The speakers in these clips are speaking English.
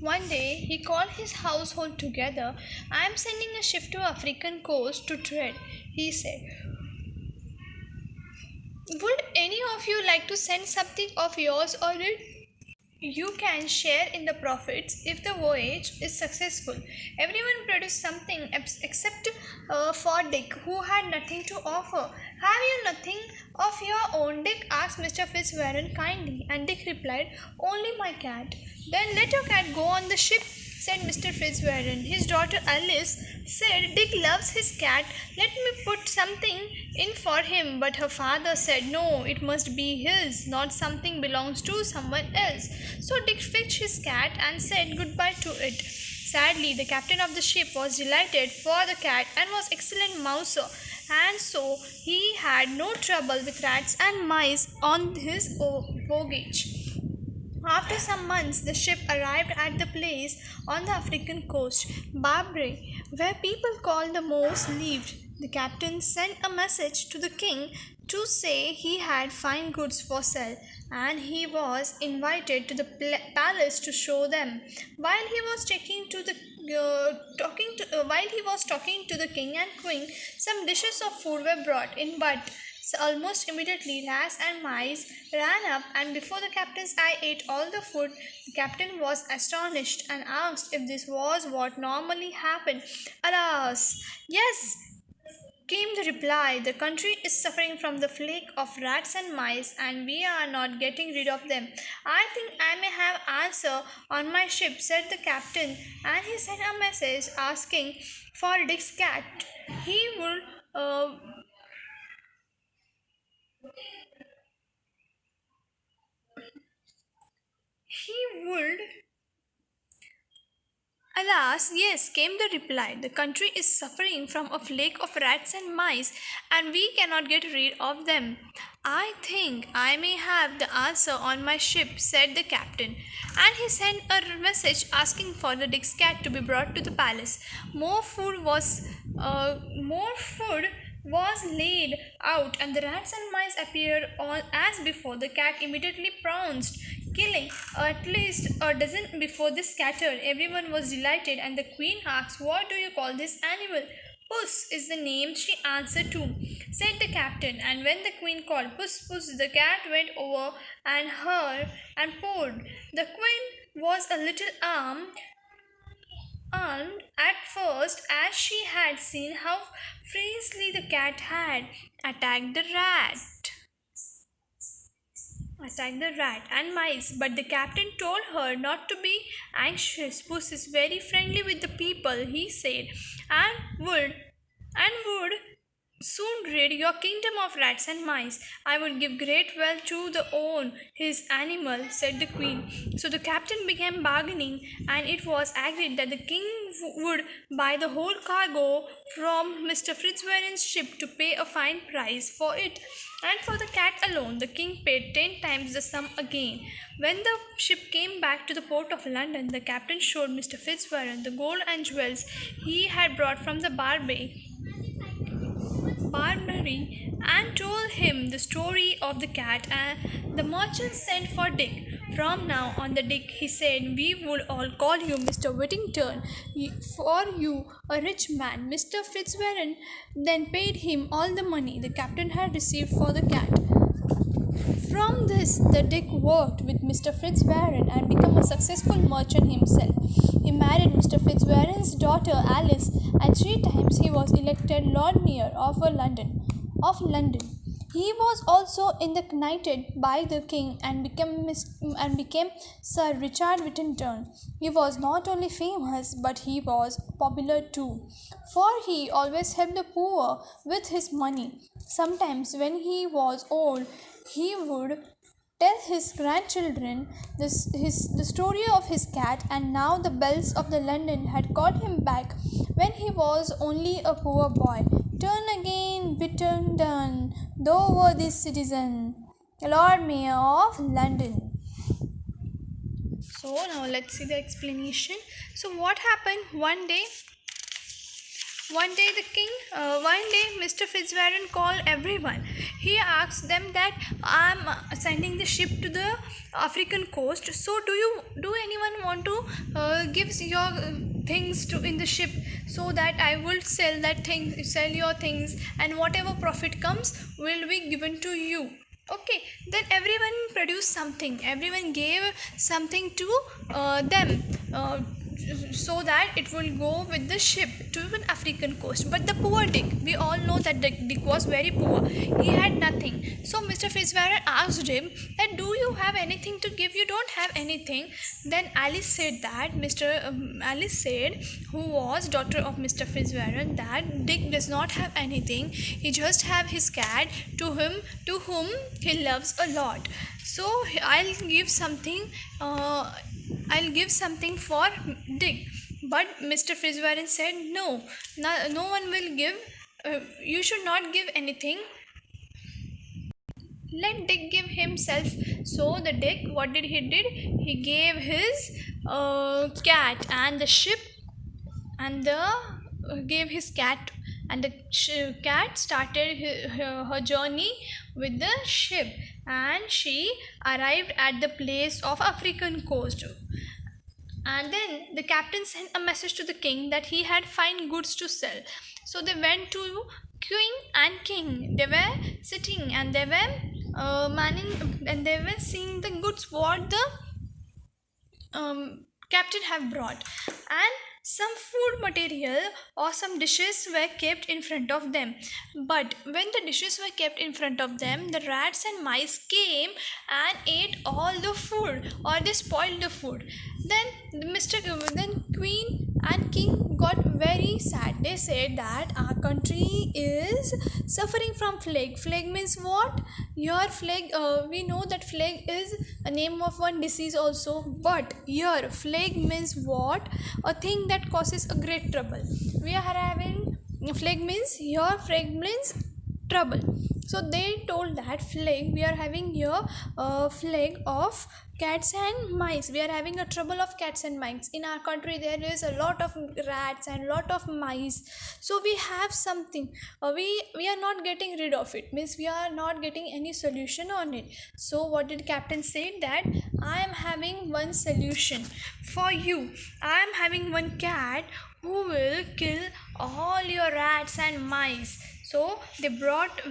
One day he called his household together. I am sending a ship to African coast to trade, he said. Would any of you like to send something of yours on it? You can share in the profits if the voyage is successful. Everyone produced something except for Dick, who had nothing to offer. Have you nothing of your own, Dick? Asked Mr. Fitzwarren kindly, and Dick replied, Only my cat. Then let your cat go on the ship, said Mr. Fitzwarren. His daughter Alice said, Dick loves his cat. Let me put something in for him. But her father said, No, it must be his, not something belongs to someone else. So Dick fetched his cat and said goodbye to it. Sadly, the captain of the ship was delighted for the cat and was excellent mouser, and so he had no trouble with rats and mice on his voyage. After some months, the ship arrived at the place on the African coast, Barbary, where people called the Moors lived. The captain sent a message to the king to say he had fine goods for sale, and he was invited to the palace to show them. While he was talking to the king and queen, some dishes of food were brought in, but so almost immediately, rats and mice ran up, and before the captain's eye ate all the food. The captain was astonished and asked if this was what normally happened. Alas, yes, came the reply. The country is suffering from the plague of rats and mice, and we are not getting rid of them. I think I may have answer on my ship, said the captain, and he sent a message asking for Dick's cat. He would he would Alas, yes, came the reply. The country is suffering from a plague of rats and mice, and we cannot get rid of them. I think I may have the answer on my ship, said the captain, and he sent a message asking for the Dick's cat to be brought to the palace. More food was laid out, and the rats and mice appeared all as before. The cat immediately pounced, killing at least a dozen before they scattered. Everyone was delighted, and the queen asked, What do you call this animal? Puss is the name, she answered too, said the captain. And when the queen called Puss, Puss, the cat went over and her and purred. The queen was a little alarmed at first, as she had seen how fiercely the cat had attacked the rat and mice, but the captain told her not to be anxious. Puss is very friendly with the people, he said, and would soon rid your kingdom of rats and mice. I would give great wealth to the own his animal, said the queen. So the captain began bargaining, and it was agreed that the king would buy the whole cargo from Mr. Fitzwarren's ship to pay a fine price for it. And for the cat alone, the king paid 10 times the sum again. When the ship came back to the port of London, the captain showed Mr. Fitzwarren the gold and jewels he had brought from the Barbary, and told him the story of the cat. And the merchant sent for Dick. From now on, the Dick, he said, we would all call you Mr. Whittington, for you a rich man. Mr. Fitzwarren then paid him all the money the captain had received for the cat. From this, the Dick worked with Mr. Fitzwarren and became a successful merchant himself. He married Mr. Fitzwarren's daughter Alice, and 3 times he was elected Lord Mayor of London. He was also knighted by the king and became Sir Richard Whittington. He was not only famous, but he was popular too, for he always helped the poor with his money. Sometimes, when he was old, he would tell his grandchildren the story of his cat, and now the bells of the London had called him back when he was only a poor boy. Turn again, Whittington, thou worthy citizen, Lord Mayor of London. So now let's see the explanation. So what happened one day, Mr. Fitzwarren called everyone. He asked them that I'm sending the ship to the African coast. So do anyone want to gives your things to in the ship, so that I will sell your things, and whatever profit comes will be given to you. Okay, then everyone produced something, everyone gave something to them, so that it will go with the ship to an African coast. But the poor Dick, we all know that Dick was very poor, he had nothing. So Mr. Fitzwarren asked him that, do you have anything to give? You don't have anything. Then Alice said that Alice said, who was daughter of Mr. Fitzwarren, that Dick does not have anything, he just have his cat to whom he loves a lot. So I'll give something for Dick. But Mr. Fitzwarren said, no one will give, you should not give anything, let Dick give himself. So the Dick, what did he gave his cat and the ship, and gave his cat, and the cat started her journey with the ship, and she arrived at the place of African coast. And then the captain sent a message to the king that he had fine goods to sell. So they went to queen and king. They were sitting and they were manning, and they were seeing the goods what the captain have brought, and some food material or some dishes were kept in front of them. But when the dishes were kept in front of them, the rats and mice came and ate all the food, or they spoiled the food. Then queen and king got very sad. They said that our country is suffering from plague. Plague means what? Your plague, we know that plague is a name of one disease also, but here plague means what? A thing that causes a great trouble. We are having plague means here, plague means trouble. So they told that plague, we are having here plague of cats and mice. We are having a trouble of cats and mice in our country. There is a lot of rats and lot of mice, so we have something, we are not getting rid of it, means we are not getting any solution on it. So what did captain say? That I am having one solution for you. I am having one cat who will kill all your rats and mice. So they brought,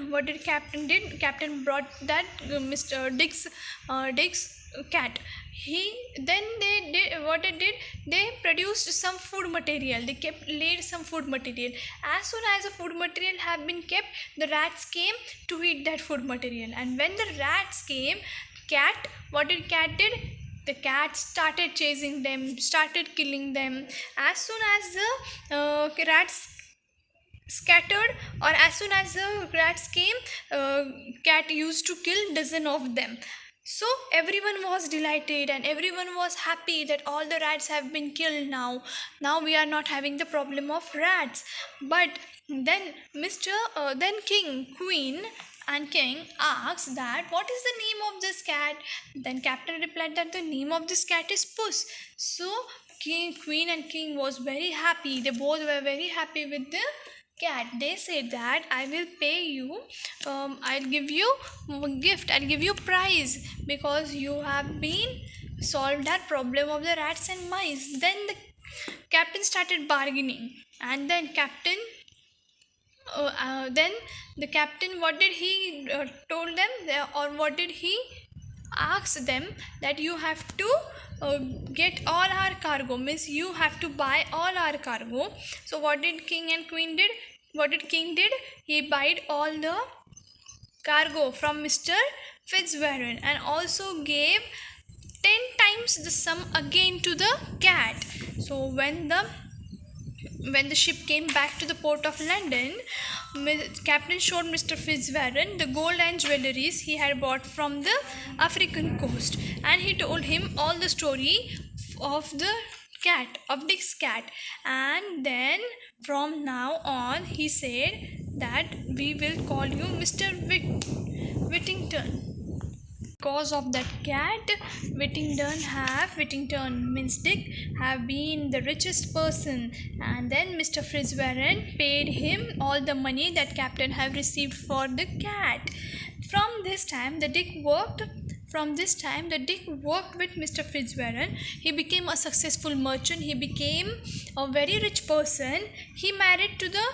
what did captain did? Captain brought that Mr. Dick's cat. They did what they did. They produced some food material. They laid some food material. As soon as the food material have been kept, the rats came to eat that food material. And when the rats came, cat, what did cat did? The cat started chasing them, started killing them. As soon as the rats scattered, or as soon as the rats came, cat used to kill dozen of them. So everyone was delighted and everyone was happy that all the rats have been killed now. Now we are not having the problem of rats. But then then king, queen and king asked that, what is the name of this cat? Then captain replied that the name of this cat is Puss. So queen and king was very happy. They both were very happy with the cat. They said that I will pay you, I'll give you a gift, I'll give you prize, because you have been solved that problem of the rats and mice. Then the captain started bargaining, and then the captain, what did he told them, or what did he ask them? That you have to get all our cargo, means you have to buy all our cargo. So what did king and queen did? What did king did? He bought all the cargo from Mr. Fitzwarren and also gave 10 times the sum again to the cat. So when the ship came back to the port of London, captain showed Mr. Fitzwarren the gold and jewelries he had bought from the African coast, and he told him all the story of the cat, of Dick's cat. And then from now on he said that we will call you Mr. Whittington. Because of that cat, Whittington means Dick, have been the richest person. And then Mr. Fitzwarren paid him all the money that captain have received for the cat. From this time the Dick worked From this time, the Dick worked with Mr. Fitzwarren. He became a successful merchant. He became a very rich person. He married to the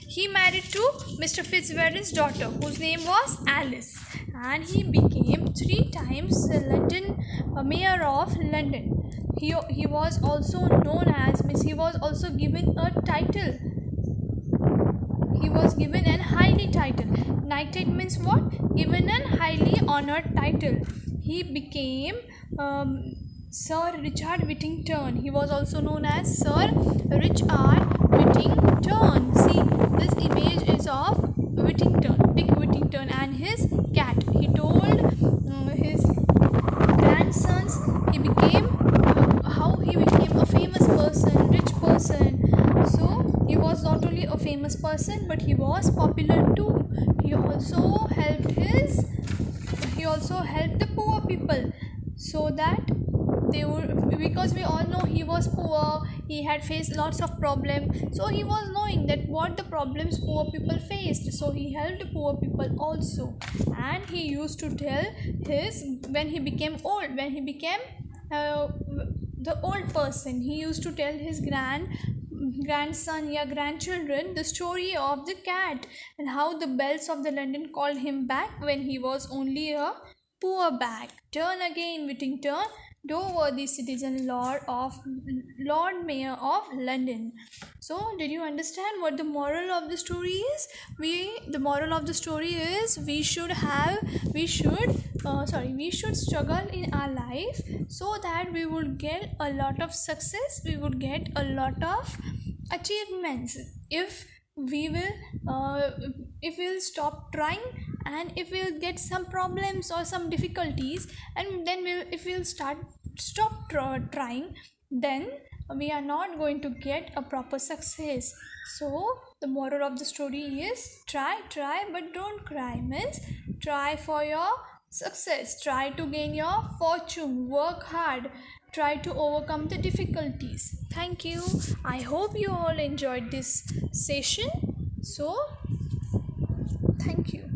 he married to Mr. Fitzwarren's daughter, whose name was Alice, and he became 3 times the mayor of London. He was also known as he was also given a title. He was given an highly title. Knighted means what? Given an highly honored title. He became Sir Richard Whittington. He was also known as Sir Richard Whittington. See, this image is of Whittington, Dick Whittington, and his cat. He told his grandsons how he became a famous person, rich person. So he was not only a famous person, but he was popular too. He also helped the poor people, so that they would, because we all know he was poor, he had faced lots of problems, so he was knowing that what the problems poor people faced, so he helped poor people also. And he used to tell when he became the old person, he used to tell his grandson, grandchildren, the story of the cat, and how the bells of the London called him back when he was only a poor bag. Turn again, Whittington, worthy citizen, Lord Mayor of London. So, did you understand what the moral of the story is? The moral of the story is we should struggle in our life, so that we would get a lot of success, we would get a lot of achievements. If we'll stop trying, and if we'll get some problems or some difficulties, and then if we'll stop trying, then we are not going to get a proper success. So the moral of the story is try, but don't cry. Means try for your success, try to gain your fortune, work hard, try to overcome the difficulties. Thank you. I hope you all enjoyed this session. So thank you.